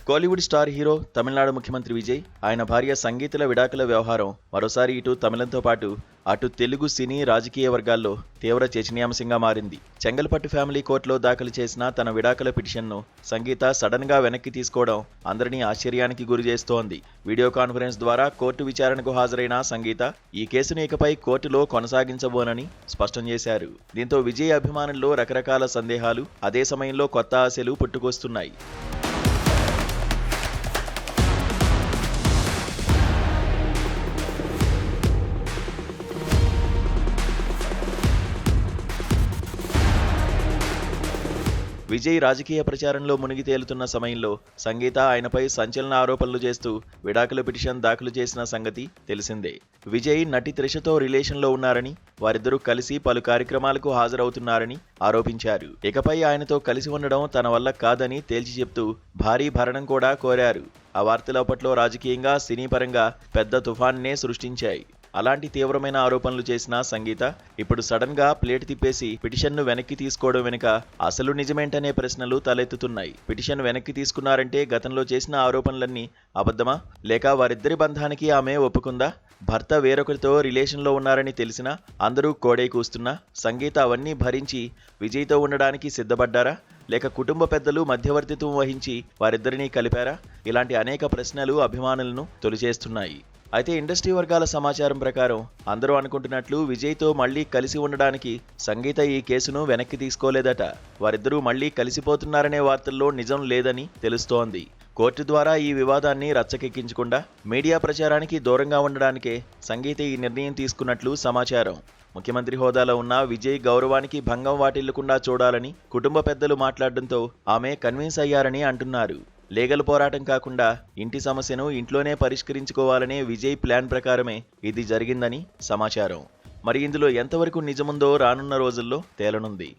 Kollywood star hero Tamil Nadu ముఖ్యమంత్రి విజయ్, ఆయన భార్య సంగీతల విడాకుల వ్యవహారం మరోసారి ఇటు తమిళంతో పాటు అటు తెలుగు సినీ రాజకీయ వర్గాల్లో తీవ్ర చర్చనీయాంశంగా మారింది. చెంగల్పట్టు ఫ్యామిలీ కోర్టులో దాఖలు చేసిన తన విడాకుల పిటిషన్ను సంగీత సడన్ గా వెనక్కి తీసుకోవడం అందరినీ ఆశ్చర్యానికి గురి చేస్తోంది. వీడియో కాన్ఫరెన్స్ ద్వారా కోర్టు విచారణకు హాజరైన సంగీత ఈ కేసును ఇకపై కోర్టులో కొనసాగించబోనని స్పష్టం చేశారు. దీంతో విజయ్ అభిమానుల్లో రకరకాల సందేహాలు, అదే సమయంలో కొత్త ఆశలు పుట్టుకొస్తున్నాయి. విజయ్ రాజకీయ ప్రచారంలో మునిగి తేలుతున్న సమయంలో సంగీత ఆయనపై సంచలన ఆరోపణలు చేస్తూ విడాకుల పిటిషన్ దాఖలు చేసిన సంగతి తెలిసిందే. విజయ్ నటి త్రిషతో రిలేషన్లో ఉన్నారని, వారిద్దరూ కలిసి పలు కార్యక్రమాలకు హాజరవుతున్నారని ఆరోపించారు. ఇకపై ఆయనతో కలిసి ఉండడం తన వల్ల కాదని తేల్చి చెప్తూ భారీ భరణం కూడా కోరారు. ఆ వార్తలు అప్పట్లో రాజకీయంగా, సినీ పరంగా పెద్ద తుఫాన్నే సృష్టించాయి. అలాంటి తీవ్రమైన ఆరోపణలు చేసిన సంగీత ఇప్పుడు సడన్ గా ప్లేట్ తిప్పేసి పిటిషన్ను వెనక్కి తీసుకోవడం వెనుక అసలు నిజమేంటనే ప్రశ్నలు తలెత్తుతున్నాయి. పిటిషన్ వెనక్కి తీసుకున్నారంటే గతంలో చేసిన ఆరోపణలన్నీ అబద్ధమా, లేక వారిద్దరి బంధానికి ఆమె ఒప్పుకుందా? భర్త వేరొకరితో రిలేషన్లో ఉన్నారని తెలిసినా అందరూ కోడై కూస్తున్నా సంగీత అవన్నీ భరించి విజయ్తో ఉండడానికి సిద్ధపడ్డారా, లేక కుటుంబ పెద్దలు మధ్యవర్తిత్వం వహించి వారిద్దరినీ కలిపారా? ఇలాంటి అనేక ప్రశ్నలు అభిమానులను తొలిచేస్తున్నాయి. అయితే ఇండస్ట్రీ వర్గాల సమాచారం ప్రకారం అందరూ అనుకుంటున్నట్లు విజయ్తో మళ్లీ కలిసి ఉండడానికి సంగీత ఈ కేసును వెనక్కి తీసుకోలేదట. వారిద్దరూ మళ్లీ కలిసిపోతున్నారనే వార్తల్లో నిజం లేదని తెలుస్తోంది. కోర్టు ద్వారా ఈ వివాదాన్ని రచ్చకెక్కించకుండా మీడియా ప్రచారానికి దూరంగా ఉండడానికే సంగీత ఈ నిర్ణయం తీసుకున్నట్లు సమాచారం. ముఖ్యమంత్రి హోదాలో ఉన్న విజయ్ గౌరవానికి భంగం వాటిల్లకుండా చూడాలని కుటుంబ పెద్దలు మాట్లాడడంతో ఆమె కన్విన్స్ అయ్యారని అంటున్నారు. లీగల్ పోరాటం కాకుండా ఇంటి సమస్యను ఇంట్లోనే పరిష్కరించుకోవాలనే విజయ్ ప్లాన్ ప్రకారమే ఇది జరిగిందని సమాచారం. మరి ఇందులో ఎంతవరకు నిజముందో రానున్న రోజుల్లో తేలనుంది.